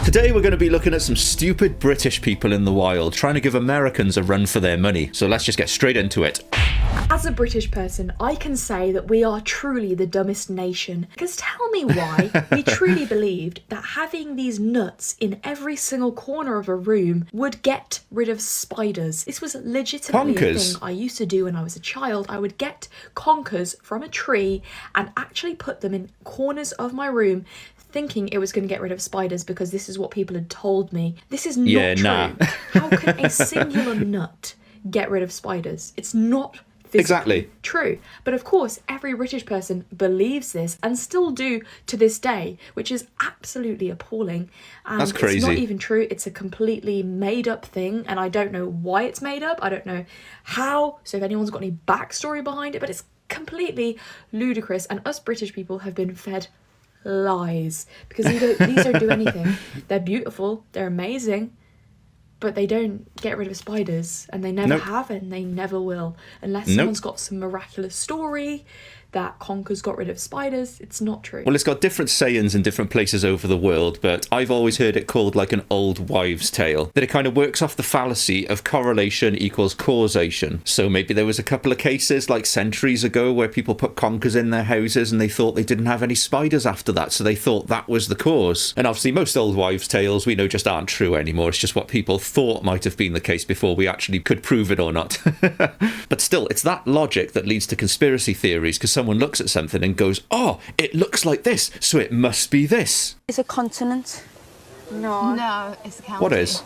Today we're going to be looking at some stupid British people in the wild, trying to give Americans a run for their money. So let's just get straight into it. As a British person, I can say that we are truly the dumbest nation. Because tell me why we truly believed that having these nuts in every single corner of a room would get rid of spiders. This was legitimately a thing I used to do when I was a child. I would get conkers from a tree and actually put them in corners of my room, thinking it was going to get rid of spiders because this is what people had told me. This is not true. How can a singular nut get rid of spiders? It's not physically true. But of course, every British person believes this and still do to this day, which is absolutely appalling. And that's crazy. It's not even true. It's a completely made up thing, and I don't know why it's made up. I don't know how. So if anyone's got any backstory behind it, but it's completely ludicrous. And us British people have been fed lies, because these don't do anything. They're beautiful, they're amazing, but they don't get rid of spiders, and they never have, and they never will, unless someone's got some miraculous story that conkers got rid of spiders. It's not true. Well, it's got different sayings in different places over the world, but I've always heard it called like an old wives' tale, that it kind of works off the fallacy of correlation equals causation. So maybe there was a couple of cases like centuries ago where people put conkers in their houses and they thought they didn't have any spiders after that, so they thought that was the cause. And obviously most old wives' tales we know just aren't true anymore. It's just what people thought might have been the case before we actually could prove it or not. But still, it's that logic that leads to conspiracy theories, because someone looks at something and goes, oh, it looks like this, so it must be this. It's a continent. No, it's a county. What is?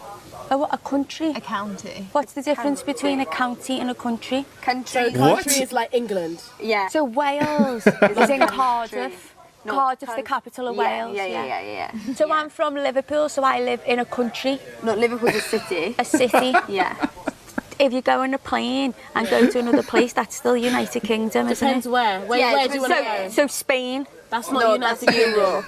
Oh, what, a country? A county. What's the difference between a county and a country? Country. What? Country is like England. Yeah. So Wales is in Cardiff. Cardiff's the capital of Wales. Yeah. So I'm from Liverpool, so I live in a country. No, Liverpool's a city. A city. Yeah. If you go on a plane and go to another place, that's still United Kingdom, isn't Depends it? where. Where do you want to go? So Spain. That's not United Kingdom.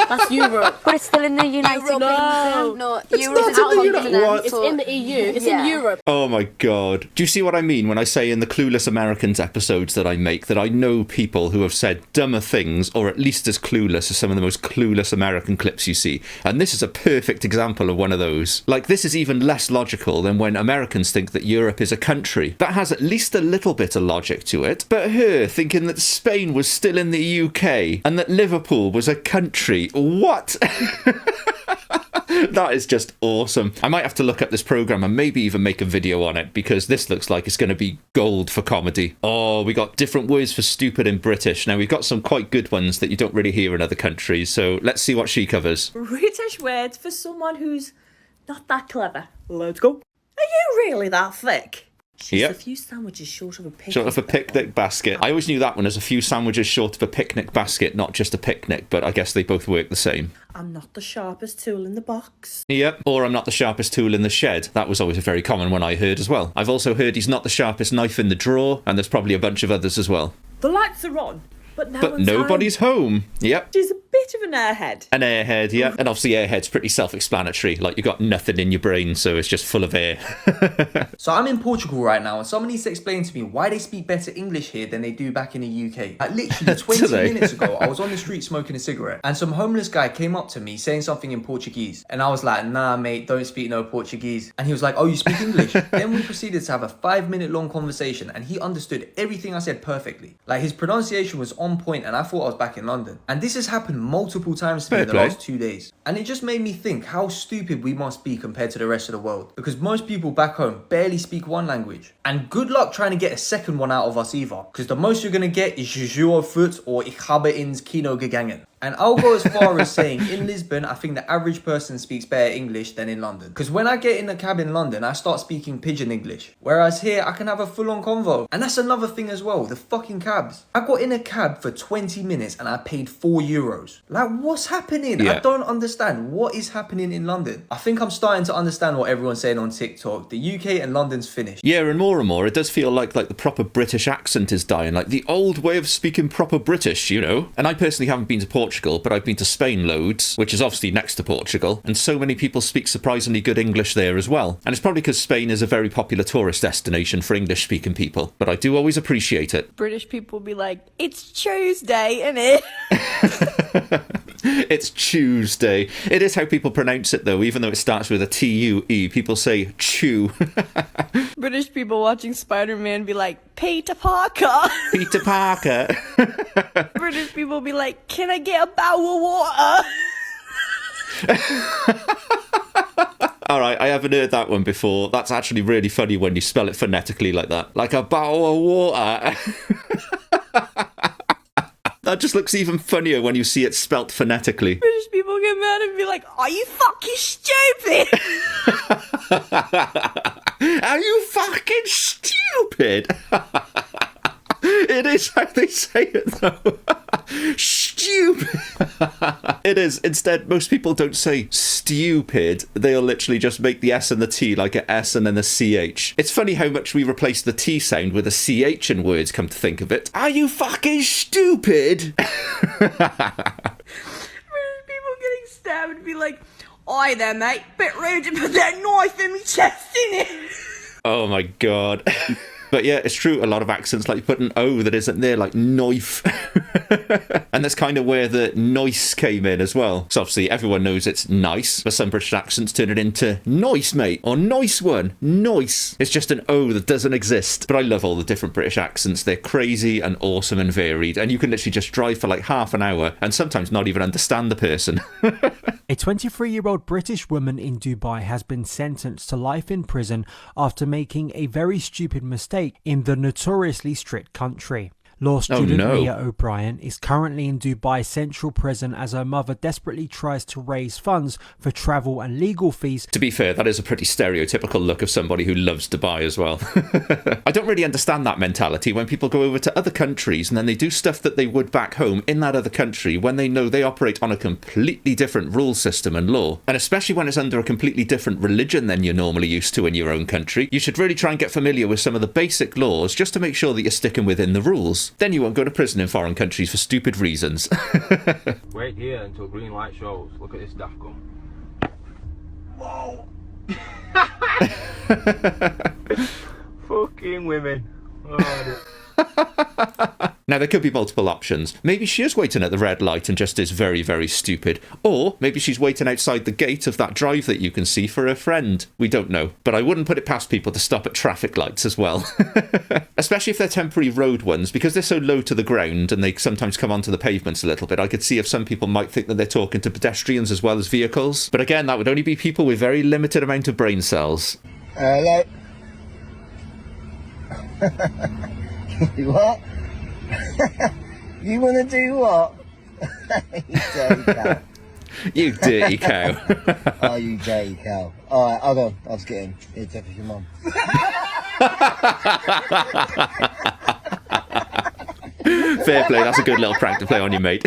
That's Europe. But it's still in the United Kingdom. No, Europe's not in the continent. Europe. It's in the EU. It's in Europe. Oh my god. Do you see what I mean when I say in the Clueless Americans episodes that I make that I know people who have said dumber things, or at least as clueless as some of the most clueless American clips you see? And this is a perfect example of one of those. Like, this is even less logical than when Americans think that Europe is a country. That has at least a little bit of logic to it. But her thinking that Spain was still in the UK and that Liverpool was a country. What? That is just awesome. I might have to look up this program and maybe even make a video on it, because this looks like it's going to be gold for comedy. Oh, we got different words for stupid in British. Now, we've got some quite good ones that you don't really hear in other countries, so let's see what she covers. British words for someone who's not that clever. Let's go. Are you really that thick? She's a few sandwiches short of a picnic. Short of a picnic basket. I always knew that one as a few sandwiches short of a picnic basket, not just a picnic, but I guess they both work the same. I'm not the sharpest tool in the box. Yep, or I'm not the sharpest tool in the shed. That was always a very common one I heard as well. I've also heard he's not the sharpest knife in the drawer, and there's probably a bunch of others as well. The lights are on, but nobody's home. Yep. She's a bit of an airhead. An airhead, yeah. And obviously airhead's pretty self-explanatory. Like, you've got nothing in your brain, so it's just full of air. So I'm in Portugal right now, and someone needs to explain to me why they speak better English here than they do back in the UK. Like, literally 20 minutes ago, I was on the street smoking a cigarette, and some homeless guy came up to me saying something in Portuguese. And I was like, nah, mate, don't speak no Portuguese. And he was like, oh, you speak English? Then we proceeded to have a 5-minute long conversation, and he understood everything I said perfectly. Like, his pronunciation was on point, and I thought I was back in London. And this has happened multiple times to me in the last 2 days. And it just made me think how stupid we must be compared to the rest of the world. Because most people back home barely speak one language. And good luck trying to get a second one out of us either. Because the most you're going to get is Je joue au foot or Ich habe ins Kino gegangen. And I'll go as far as saying in Lisbon, I think the average person speaks better English than in London. Because when I get in a cab in London, I start speaking pidgin English. Whereas here, I can have a full-on convo. And that's another thing as well, the fucking cabs. I got in a cab for 20 minutes and I paid €4. Like, what's happening? Yeah. I don't understand what is happening in London. I think I'm starting to understand what everyone's saying on TikTok. The UK and London's finished. Yeah, and more, it does feel like the proper British accent is dying. Like, the old way of speaking proper British, you know? And I personally haven't been to Portugal Portugal, but I've been to Spain loads, which is obviously next to Portugal, and so many people speak surprisingly good English there as well. And it's probably because Spain is a very popular tourist destination for English-speaking people, but I do always appreciate it. British people be like, it's Tuesday, innit? It's Tuesday. It is how people pronounce it, though. Even though it starts with a T-U-E, people say chew. British people watching Spider-Man be like, Peter Parker. Peter Parker. British people be like, can I get a bowl of water? All right, I haven't heard that one before. That's actually really funny when you spell it phonetically like that. Like a bowl of water. That just looks even funnier when you see it spelt phonetically. British people get mad and be like, are you fucking stupid? Are you fucking stupid? It is how they say it, though. Stupid. It is. Instead, most people don't say stupid. They'll literally just make the S and the T like a S and then a CH. It's funny how much we replace the T sound with a CH in words, come to think of it. Are you fucking stupid? British people getting stabbed and be like, oi there, mate. Bit rude to put that knife in me chest, innit? Oh my god. But yeah, it's true, a lot of accents like put an O that isn't there, like knife. And that's kind of where the nice came in as well. So obviously everyone knows it's nice, but some British accents turn it into nice, mate, or nice one, nice. It's just an O that doesn't exist. But I love all the different British accents. They're crazy and awesome and varied, and you can literally just drive for like half an hour and sometimes not even understand the person. A 23-year-old British woman in Dubai has been sentenced to life in prison after making a very stupid mistake in the notoriously strict country. Law student Mia O'Brien is currently in Dubai Central Prison as her mother desperately tries to raise funds for travel and legal fees. To be fair, that is a pretty stereotypical look of somebody who loves Dubai as well. I don't really understand that mentality when people go over to other countries and then they do stuff that they would back home in that other country when they know they operate on a completely different rule system and law. And especially when it's under a completely different religion than you're normally used to in your own country, you should really try and get familiar with some of the basic laws just to make sure that you're sticking within the rules. Then you won't go to prison in foreign countries for stupid reasons. Wait here until green light shows. Look at this daft gum. Whoa! Fucking women. Oh, now, there could be multiple options. Maybe she is waiting at the red light and just is very, very stupid. Or maybe she's waiting outside the gate of that drive that you can see for her friend. We don't know. But I wouldn't put it past people to stop at traffic lights as well. Especially if they're temporary road ones, because they're so low to the ground and they sometimes come onto the pavements a little bit. I could see if some people might think that they're talking to pedestrians as well as vehicles. But again, that would only be people with very limited amount of brain cells. Hello. What? You want to do what? You dirty cow. You dirty cow. Oh, you dirty cow. Alright, hold on. I'll just get in. Here, take your mum. Fair play, that's a good little prank to play on your mate.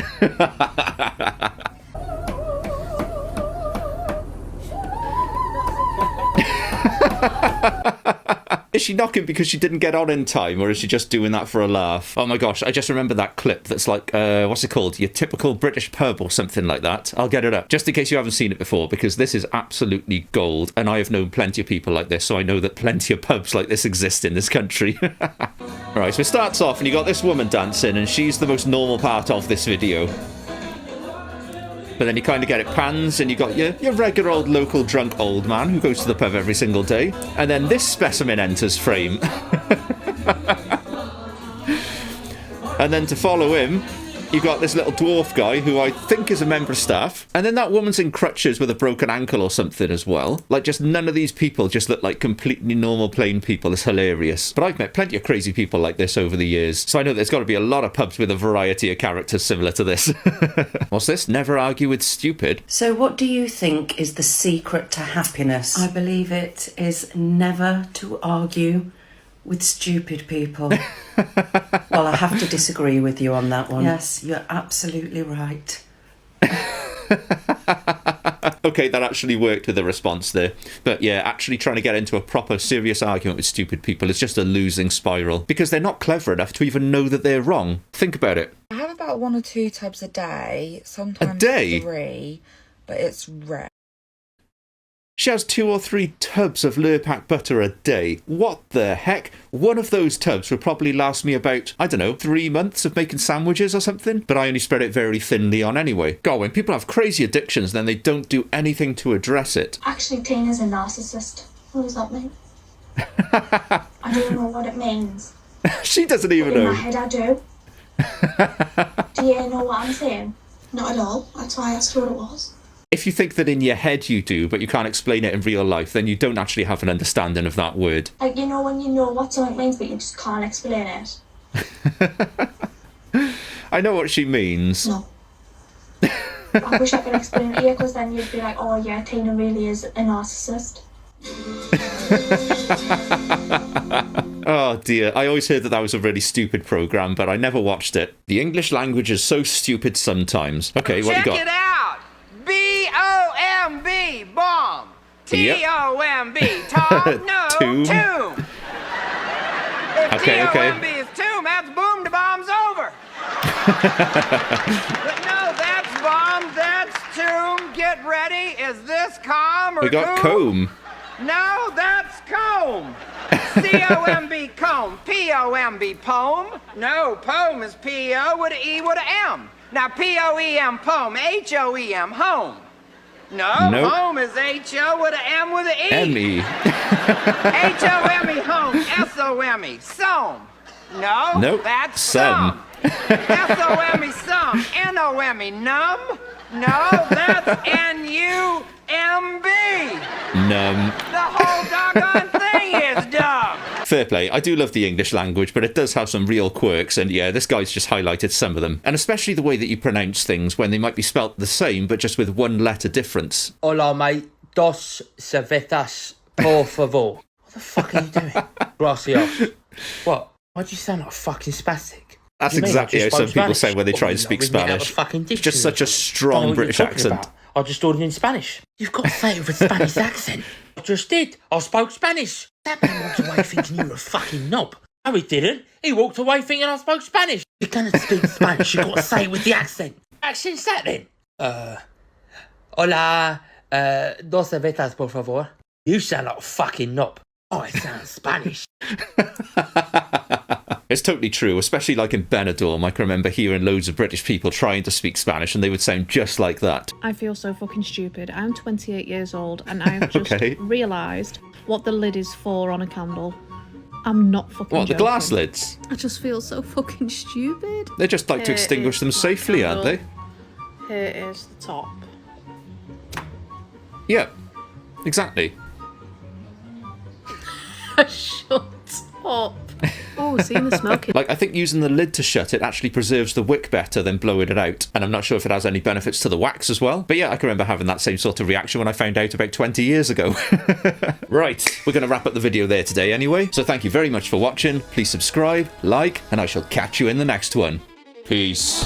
Is she knocking because she didn't get on in time, or is she just doing that for a laugh? Oh my gosh, I just remember that clip that's like, what's it called? Your typical British pub or something like that. I'll get it up, just in case you haven't seen it before, because this is absolutely gold, and I have known plenty of people like this, so I know that plenty of pubs like this exist in this country. Alright, so it starts off, and you got this woman dancing, and she's the most normal part of this video. But then you kind of get it pans, and you got your regular old local drunk old man who goes to the pub every single day. And then this specimen enters frame. And then to follow him, you got this little dwarf guy who I think is a member of staff. And then that woman's in crutches with a broken ankle or something as well. Like, just none of these people just look like completely normal plain people. It's hilarious. But I've met plenty of crazy people like this over the years. So I know there's got to be a lot of pubs with a variety of characters similar to this. What's this? Never argue with stupid. So what do you think is the secret to happiness? I believe it is never to argue with stupid people. Well, I have to disagree with you on that one. Yes, you're absolutely right. Okay, that actually worked with the response there. But yeah, actually trying to get into a proper serious argument with stupid people is just a losing spiral, because they're not clever enough to even know that they're wrong. Think about it. I haven't about 1 or 2 tubs a day, sometimes A day? 3, but it's rare. She has 2 or 3 tubs of Lurpak butter a day. What the heck? One of those tubs would probably last me about, I don't know, 3 months of making sandwiches or something, but I only spread it very thinly on anyway. God, when people have crazy addictions, then they don't do anything to address it. Actually, Tina's a narcissist. What does that mean? I don't know what it means. She doesn't even In know. my head, I do. Do you know what I'm saying? Not at all. That's why I asked what it was. If you think that in your head you do, but you can't explain it in real life, then you don't actually have an understanding of that word. Like, you know when you know what something means, but you just can't explain it? I know what she means. No. I wish I could explain it to you, because then you'd be like, oh yeah, Tina really is a narcissist. Oh dear, I always heard that that was a really stupid program, but I never watched it. The English language is so stupid sometimes. Okay, what you got? Check it out! B-O-M-B, bomb! T-O-M-B, Tom, no, Tomb. tomb! If Okay. T-O-M-B is tomb, that's boom, the bomb's over! But no, that's bomb, that's tomb, get ready, is this calm or We got comb. No, that's comb. C-O-M-B, comb. P-O-M-B, poem. No, poem is P-O with an E with an M. Now, P-O-E-M, poem. H-O-E-M, home. No, Nope. home is H-O with an M with an E. Emmy. H-O-M-E, home. S-O-M-E, some. No, Nope, that's some. S-O-M-E, some. N-O-M-E, numb. No, that's N-U-M-B. Num. The whole doggone thing is dumb. Fair play. I do love the English language, but it does have some real quirks, and yeah, this guy's just highlighted some of them. And especially the way that you pronounce things when they might be spelt the same, but just with one letter difference. Hola, mate. Dos cervezas, por favor. What the fuck are you doing? Gracias. What? Why'd you sound like a fucking spastic? That's You mean I exactly how just some spoke people Spanish? say when they try What, and speak reading it out of a Spanish. fucking It's just dictionary? such a Don't know strong what you're British talking accent. about. I just ordered in Spanish. You've got to say it with a Spanish accent. I just did. I spoke Spanish. That man walked away thinking you were a fucking knob. No, he didn't. He walked away thinking I spoke Spanish. If you're going to speak Spanish, you've got to say it with the accent. Accent's that then? Hola, dos cervezas, por favor. You sound like a fucking knob. Oh, it sounds Spanish. It's totally true, especially like in Benidorm. I can remember hearing loads of British people trying to speak Spanish and they would sound just like that. I feel so fucking stupid. I'm 28 years old and I've just realised what the lid is for on a candle. I'm not fucking What, the joking. glass lids? I just feel so fucking stupid. They just like to extinguish them safely, aren't they? Here is the top. Yeah, exactly. Shut up. Oh, seeing the smoking. Like, I think using the lid to shut it actually preserves the wick better than blowing it out. And I'm not sure if it has any benefits to the wax as well. But yeah, I can remember having that same sort of reaction when I found out about 20 years ago. Right, we're going to wrap up the video there today anyway. So thank you very much for watching. Please subscribe, like, and I shall catch you in the next one. Peace.